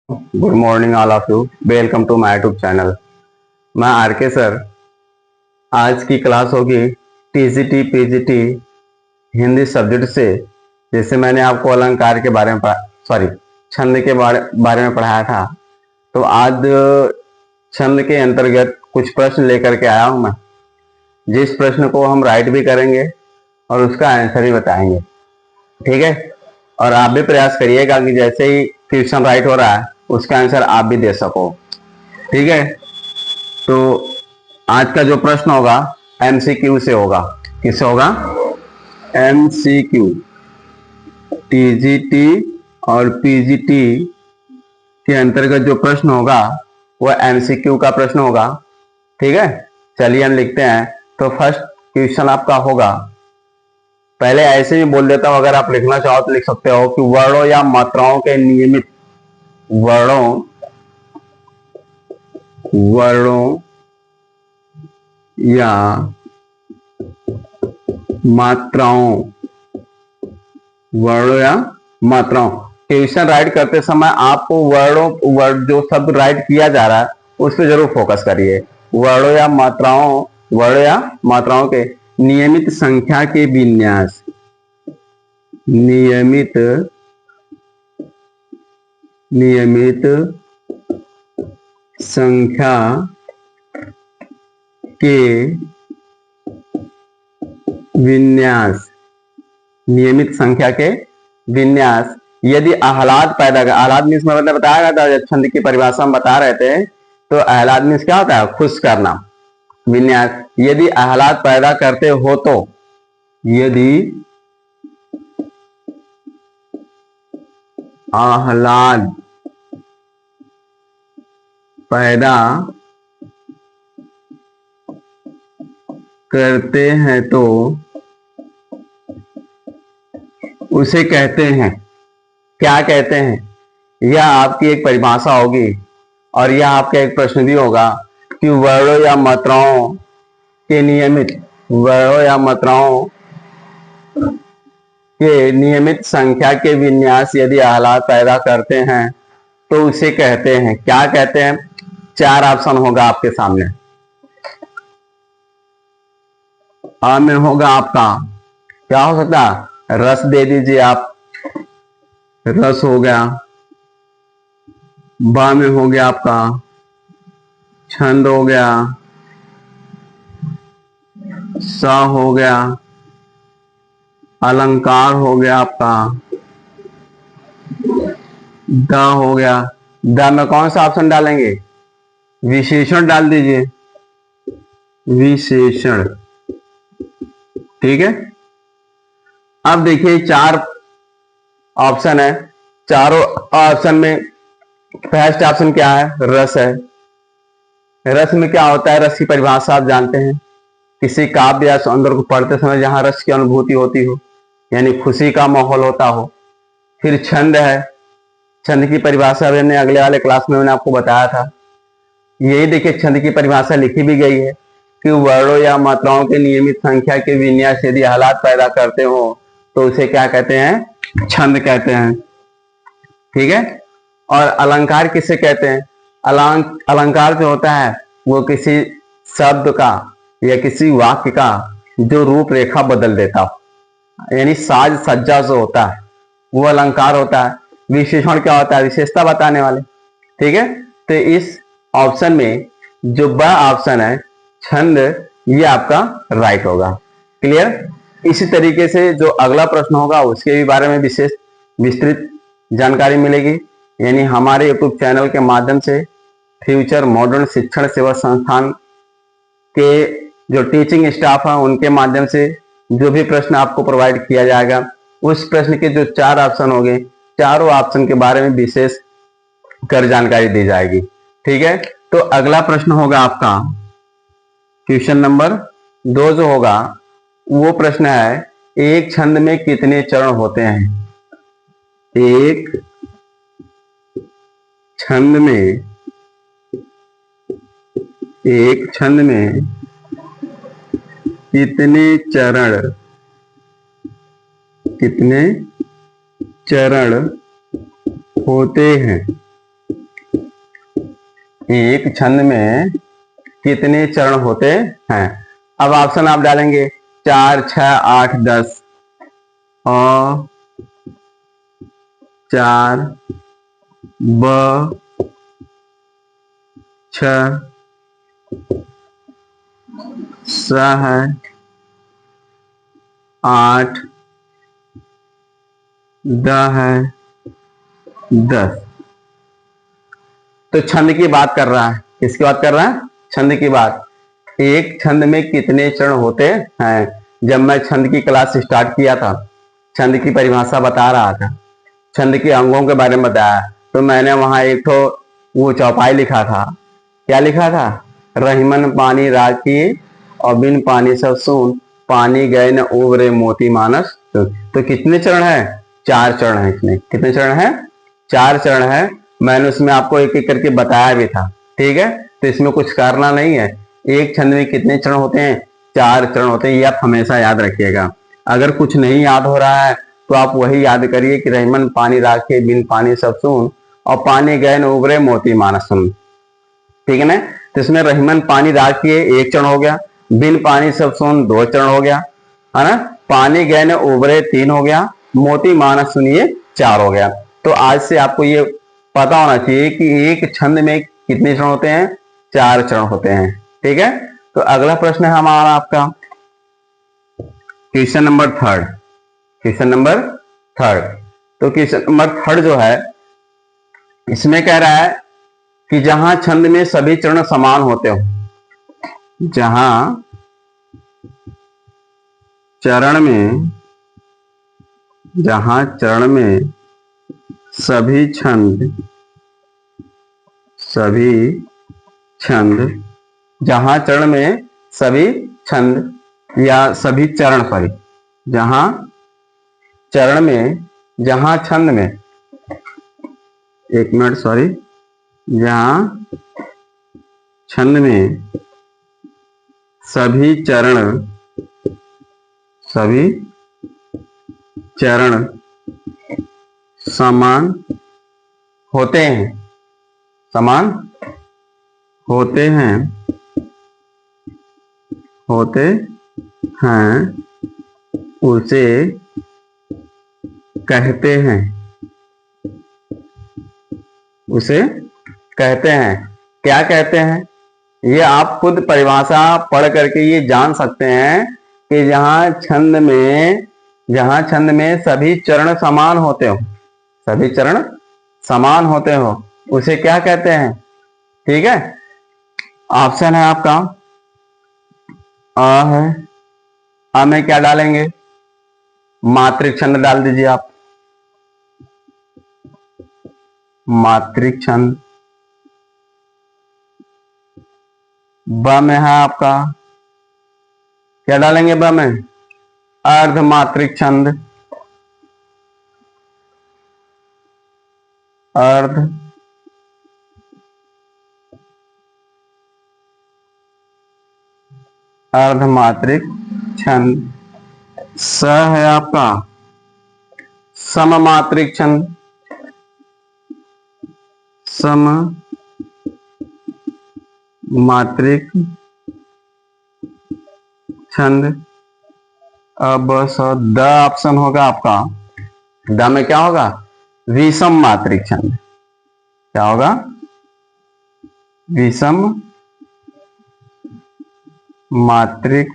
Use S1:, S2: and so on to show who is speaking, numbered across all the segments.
S1: Good morning all of you. Welcome to my YouTube channel. मैं R K sir. आज की class होगी TGT PGT Hindi subject से। जैसे मैंने आपको अलंकार के बारे में छंद के बारे में पढ़ाया था, तो आज छंद के अंतर्गत कुछ प्रश्न लेकर के आया हूं मैं, जिस प्रश्न को हम राइट भी करेंगे और उसका आंसर भी बताएंगे। ठीक है, और आप भी प्रयास करिएगा कि जैसे ही क्वेश्चन राइट हो रहा है उसका आंसर आप भी दे सको। ठीक है, तो आज का जो प्रश्न होगा एमसीक्यू से होगा। किससे होगा? एमसीक्यू। टीजीटी और पीजीटी के अंतर्गत जो प्रश्न होगा वह एमसीक्यू का प्रश्न होगा। ठीक है, चलिए हम लिखते हैं। तो फर्स्ट क्वेश्चन आपका होगा, पहले ऐसे ही बोल देता हूं, अगर आप लिखना चाहो तो लिख सकते हो कि वर्णों या मात्राओं के नियमित वर्णों या मात्राओं क्वेश्चन राइट करते समय आपको वर्ड जो शब्द राइट किया जा रहा है उस पर जरूर फोकस करिए। वर्णों या मात्राओं के नियमित संख्या के विन्यास, नियमित संख्या के विन्यास, यदि आह्लाद पैदा कर, आह्लाद मीन्स में मतलब बताया गया था जब छंद की परिभाषा हम बता रहे थे, तो आह्लाद मीन्स क्या होता है? खुश करना। विन्यास, यदि आह्लाद पैदा करते हो तो, यदि आह्लाद पैदा करते हैं तो उसे कहते हैं, क्या कहते हैं? यह आपकी एक परिभाषा होगी और यह आपका एक प्रश्न भी होगा कि वर्णों या मात्राओं के नियमित संख्या के विन्यास यदि आह्लाद पैदा करते हैं तो उसे कहते हैं, क्या कहते हैं? 4 ऑप्शन होगा आपके सामने। आ में होगा आपका, क्या हो सकता है? रस दे दीजिए आप, रस हो गया। बा में हो गया आपका छंद हो गया, सा हो गया अलंकार हो गया आपका, द हो गया। द में कौन सा ऑप्शन डालेंगे? विशेषण डाल दीजिए, विशेषण। ठीक है, अब देखिए 4 ऑप्शन है। चारों ऑप्शन में फर्स्ट ऑप्शन क्या है? रस है। रस में क्या होता है? रस की परिभाषा आप जानते हैं, किसी काव्य या सौंदर्य को पढ़ते समय जहां रस की अनुभूति होती हो, यानी खुशी का माहौल होता हो। फिर छंद है, छंद की परिभाषा मैंने अगले वाले क्लास में मैंने आपको बताया था। यही देखिए छंद की परिभाषा लिखी भी गई है कि वर्णों या मात्राओं के नियमित संख्या के विन्यास यदि हालात पैदा करते हो तो उसे क्या कहते हैं? छंद कहते हैं। ठीक है, और अलंकार किसे कहते हैं? अलंकार जो होता है वो किसी शब्द का या किसी वाक्य का जो रूपरेखा बदल देता हो, यानी साज सज्जा जो होता है वो अलंकार होता है। विशेषण क्या होता है? विशेषता बताने वाले। ठीक है, तो इस ऑप्शन में जो ब ऑप्शन है छंद, ये आपका राइट होगा। क्लियर? इसी तरीके से जो अगला प्रश्न होगा उसके भी बारे में विस्तृत जानकारी मिलेगी, यानी हमारे यूट्यूब चैनल के माध्यम से फ्यूचर मॉडर्न शिक्षण सेवा संस्थान के जो टीचिंग स्टाफ है उनके माध्यम से जो भी प्रश्न आपको प्रोवाइड किया जाएगा, उस प्रश्न के जो 4 ऑप्शन होंगे, चारों ऑप्शन के बारे में विशेष कर जानकारी दी जाएगी। ठीक है, तो अगला प्रश्न होगा आपका क्वेश्चन नंबर 2 जो होगा वो प्रश्न है, एक छंद में कितने चरण होते हैं? एक छंद में कितने चरण होते हैं? एक छंद में कितने चरण होते हैं। अब ऑप्शन आप डालेंगे 4, 6, 8, 10 और 4 ब 6 स है 8 द है 10। तो छंद की बात कर रहा है, किसकी बात कर रहा है, छंद की बात। एक छंद में कितने चरण होते हैं। जब मैं छंद की क्लास स्टार्ट किया था, छंद की परिभाषा बता रहा था, छंद के अंगों के बारे में बताया, तो मैंने वहां एक तो वो चौपाई लिखा था। क्या लिखा था, रहीमन पानी राखी और बिन पानी सब सून, पानी गए न उबरे मोती मानस। तो कितने चरण है, 4 चरण है। इसमें कितने चरण है, 4 चरण है। मैंने उसमें आपको एक एक करके बताया भी था, ठीक है। तो इसमें कुछ करना नहीं है। एक छंद में कितने चरण होते हैं, 4 चरण होते हैं। ये आप हमेशा याद रखिएगा। अगर कुछ नहीं याद हो रहा है तो आप वही याद करिए कि रहीमन पानी राखे बिन पानी सब सून और पानी गए न उबरे मोती मानस सुन, ठीक है ना। तो इसमें रहीमन पानी राखिए 1 चरण हो गया, बिन पानी सब सून 2 चरण हो गया, है ना। पानी गए न उबरे 3 हो गया, मोती मानस सुनिए 4 हो गया। तो आज से आपको ये पता होना चाहिए कि एक छंद में कितने चरण होते हैं, 4 चरण होते हैं, ठीक है। तो अगला प्रश्न है हमारा आपका क्वेश्चन नंबर 3। Question number 3। तो क्वेश्चन नंबर 3 जो है, इसमें कह रहा है कि जहां छंद में सभी चरण समान होते हो, जहां चरण में सभी छंद जहां चरण में सभी छंद या सभी चरण, सॉरी, जहां छंद में, एक मिनट सॉरी, जहां छंद में सभी चरण समान होते हैं उसे कहते हैं। क्या कहते हैं, ये आप खुद परिभाषा पढ़ करके ये जान सकते हैं कि जहां छंद में सभी चरण समान होते हो, उसे क्या कहते हैं, ठीक है। ऑप्शन है आपका अ है, अ में क्या डालेंगे, मात्रिक छंद डाल दीजिए आप, मात्रिक छंद। ब में है आपका, क्या डालेंगे ब में, अर्धमात्रिक छंद, अर्धमात्रिक छंद। स है आपका सममात्रिक छंद, सममात्रिक छंद। अब द ऑप्शन होगा आपका, द में क्या होगा, विषम मात्रिक छंद। क्या होगा, विषम मात्रिक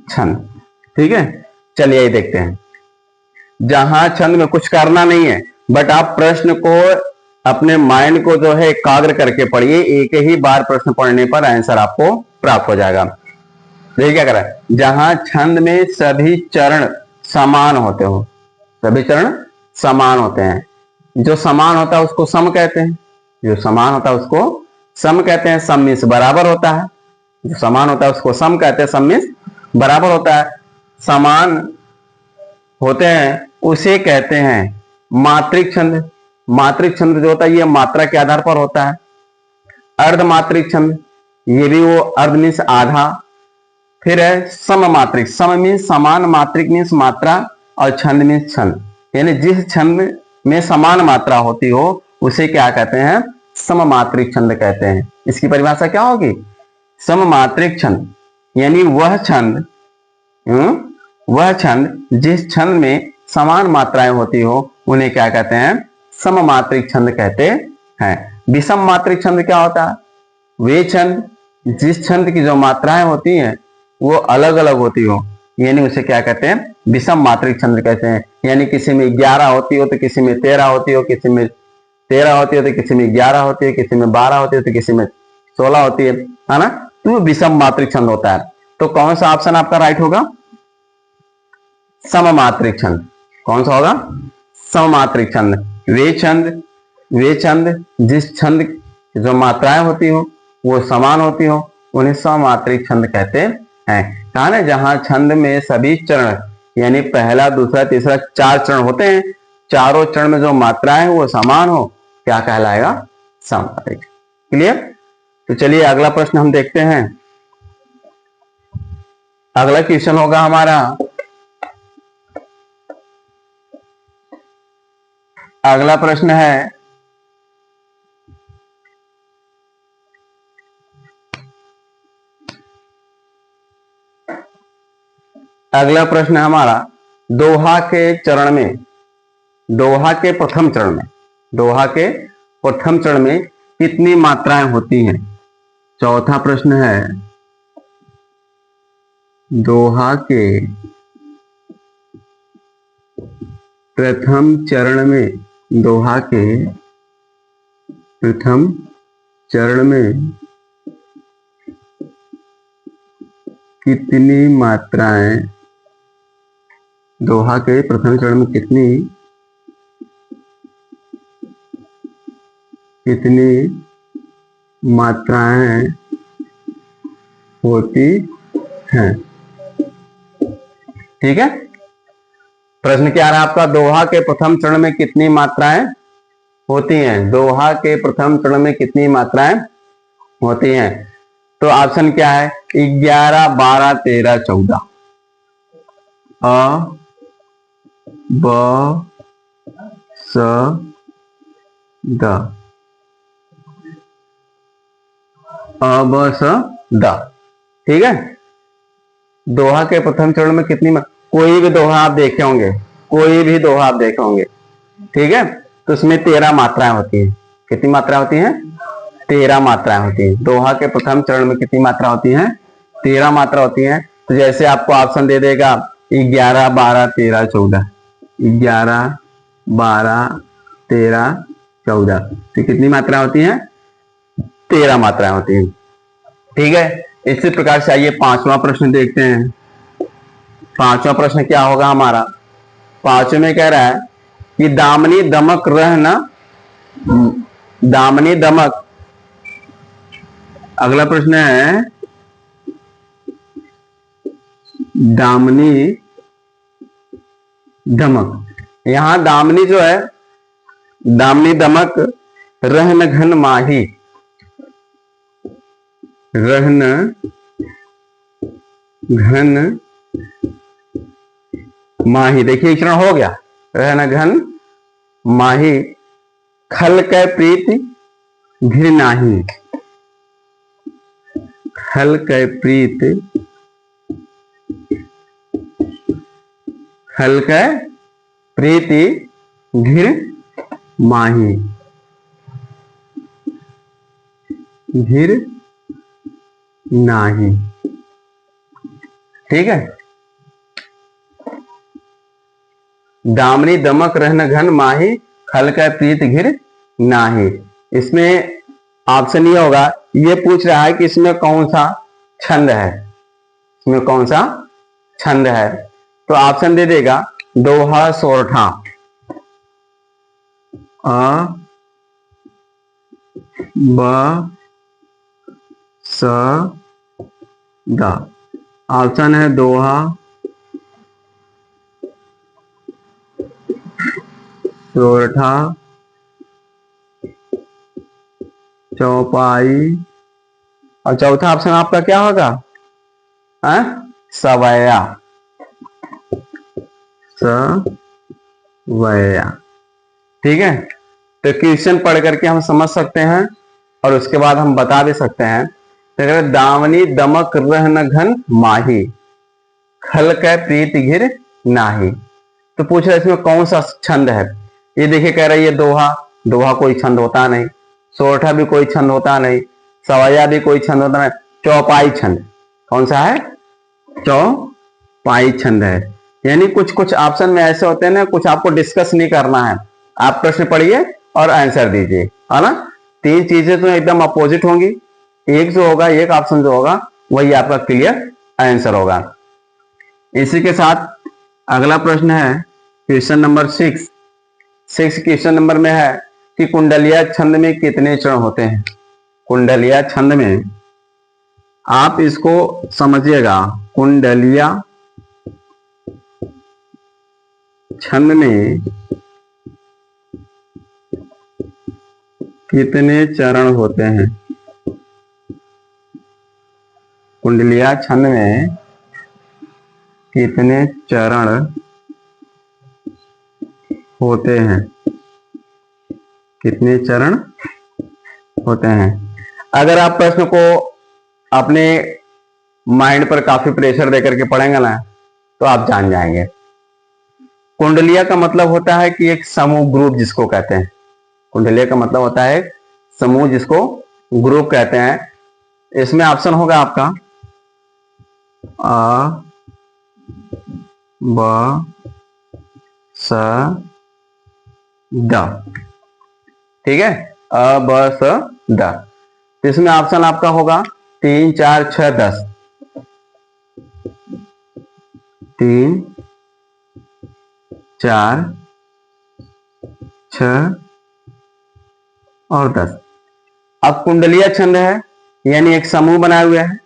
S1: छंद, ठीक है। चलिए ये देखते हैं। जहां छंद में कुछ करना नहीं है, बट आप प्रश्न को अपने माइंड को जो है एकाग्र करके पढ़िए। एक ही बार प्रश्न पढ़ने पर आंसर आपको प्राप्त हो जाएगा। देखिए क्या करा है, जहां छंद में सभी चरण समान होते हो, सभी चरण समान होते हैं। जो समान होता है उसको सम कहते हैं, जो समान होता है उसको सम कहते हैं। सम मीन्स बराबर होता है, जो समान होता है उसको सम कहते हैं, सम मीन्स बराबर होता है। समान होते हैं उसे कहते हैं मात्रिक छंद। मात्रिक छंद जो होता है ये मात्रा के आधार पर होता है। अर्धमात्रिक छंद, ये भी वो अर्ध मीन्स आधा। फिर है सममात्रिक, सम मीन्स समान, मात्रिक मीन्स मात्रा और छंद मीन्स छंद। यानी जिस छंद में समान मात्रा होती हो उसे क्या कहते हैं, सममात्रिक छंद कहते हैं। इसकी परिभाषा क्या होगी? सममात्रिक छंद यानी वह छंद जिस छंद में समान मात्राएं होती हो उन्हें क्या कहते हैं? सममात्रिक छंद कहते हैं। विषम मात्रिक छंद क्या होता है? वे छंद जिस छंद की जो मात्राएं होती हैं वो अलग अलग होती हो, यानी उसे क्या कहते हैं? विषम मात्रिक छंद कहते हैं। यानी किसी में 11 होती हो तो किसी में 13 होती हो, किसी में 13 होती है तो किसी में 11 होती है, किसी में 12 होती है तो किसी में 16 होती है ना? तो विषम मात्रिक छंद होता है। तो कौन सा ऑप्शन आपका राइट होगा? सममात्रिक छंद। कौन सा होगा? सममात्रिक छंद। वे छंद जिस छंद की जो मात्राएं होती हो वो समान होती हो उन्हें सममात्रिक छंद कहते हैं। कहा ना, जहां छंद में सभी चरण यानी पहला, दूसरा, तीसरा 4 चरण होते हैं, चारों चरण में जो मात्राएं वो समान हो, क्या कहलाएगा? सममात्रिक। क्लियर? तो चलिए अगला प्रश्न हम देखते हैं। अगला क्वेश्चन होगा हमारा, अगला प्रश्न है हमारा दोहा के चरण में, दोहा के प्रथम चरण में कितनी मात्राएं होती हैं? चौथा प्रश्न है, दोहा के प्रथम चरण में कितनी मात्राएं, दोहा के प्रथम चरण में कितनी मात्राएं होती हैं? ठीक है, प्रश्न क्या रहा आपका? दोहा के प्रथम चरण में कितनी मात्राएं होती हैं? दोहा के प्रथम चरण में कितनी मात्राएं होती हैं? तो ऑप्शन क्या है? 11, 12, 13, 14। अ, ब, स, द। अ, ब, स, द। ठीक है, दोहा के प्रथम चरण में कितनी, कोई भी दोहा आप देखे होंगे, ठीक है, तो उसमें 13 मात्राएं होती हैं। कितनी मात्रा होती हैं? 13 मात्राएं होती हैं। दोहा के प्रथम चरण में कितनी मात्रा होती हैं? 13 मात्रा होती हैं। तो जैसे आपको ऑप्शन दे देगा 11, 12, 13, 14, 11, 12, 13, 14, तो कितनी मात्रा होती हैं? 13 मात्राएं होती हैं। ठीक है, इसी प्रकार से आइए पांचवा प्रश्न देखते हैं। पांचवा प्रश्न क्या होगा हमारा? पांचवें में कह रहा है कि दामनी दमक रहना, दामनी दमक। अगला प्रश्न है दामनी दमक। यहां दामनी जो है, दामनी दमक रहन घन माही, रहन घन माही। देखिए चरण हो गया, रहन घन माही, खल कै प्रीत घिर नाही, खल कै प्रीत, खल कै प्रीति घिर माही, घिर नाही। ठीक है, दामनी दमक रहन घन माही, खल कै प्रीत घिर नाही। इसमें ऑप्शन ये होगा, ये पूछ रहा है कि इसमें कौन सा छंद है, इसमें कौन सा छंद है? तो ऑप्शन दे देगा दोहा सोरठा। अ, ब, स, द। ऑप्शन है दोहा सोरठा, चौपाई, और चौथा ऑप्शन आपका क्या होगा? सवैया, सवैया। ठीक है, तो क्वेश्चन पढ़ करके हम समझ सकते हैं और उसके बाद हम बता भी सकते हैं। तो दावनी दमक रह न घन माही, खल कै प्रीत घिर नाही। तो पूछ रहा है इसमें कौन सा छंद है। ये देखिए कह रहा है ये दोहा, दोहा कोई छंद होता नहीं, सोरठा भी कोई छंद होता नहीं, सवैया भी कोई छंद होता नहीं, चौपाई छंद। कौन सा है? चौपाई छंद है। यानी कुछ कुछ ऑप्शन में ऐसे होते हैं ना, कुछ आपको डिस्कस नहीं करना है, आप प्रश्न पढ़िए और आंसर दीजिए, है ना। तीन चीजें तो एकदम अपोजिट होंगी, एक जो होगा, एक ऑप्शन जो होगा वही आपका क्लियर आंसर होगा। इसी के साथ अगला प्रश्न है क्वेश्चन नंबर 6 क्वेश्चन नंबर में है कि कुंडलिया छंद में कितने चरण होते हैं। कुंडलिया छंद में आप इसको समझिएगा, कुंडलिया छंद में कितने चरण होते हैं। कुंडलिया छंद में कितने चरण होते हैं, कितने चरण होते हैं। अगर आप प्रश्न को अपने माइंड पर काफी प्रेशर देकर के पढ़ेंगे ना तो आप जान जाएंगे। कुंडलिया का मतलब होता है कि एक समूह, ग्रुप जिसको कहते हैं। कुंडलिया का मतलब होता है समूह, जिसको ग्रुप कहते हैं। इसमें ऑप्शन होगा आपका अ ब स द, ठीक है, अ ब स द। तो इसमें ऑप्शन आपका होगा 3 4 6 10, 3 4 6 और 10। अब कुंडलिया छंद है यानी एक समूह बनाए हुए है।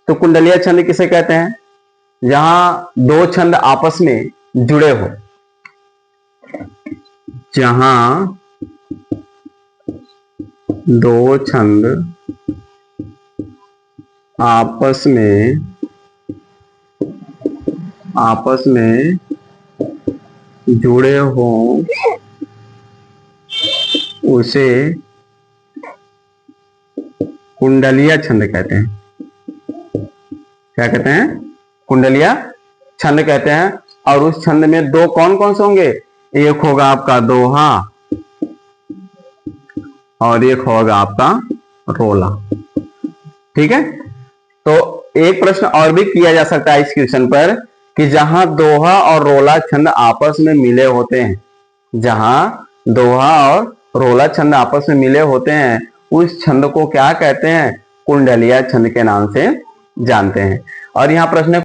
S1: तो कुंडलिया छंद किसे कहते हैं? जहां दो छंद आपस में जुड़े हो, जहां दो छंद आपस में जुड़े हो उसे कुंडलिया छंद कहते हैं। क्या कहते हैं? कुंडलिया छंद कहते हैं। और उस छंद में दो कौन कौन से होंगे? एक होगा आपका दोहा और एक होगा आपका रोला, ठीक है। तो एक प्रश्न और भी किया जा सकता है इस क्वेश्चन पर कि जहां दोहा और रोला छंद आपस में मिले होते हैं, जहां दोहा और रोला छंद आपस में मिले होते हैं, उस छंद को क्या कहते हैं? कुंडलिया छंद के नाम से जानते हैं। और यहाँ प्रश्न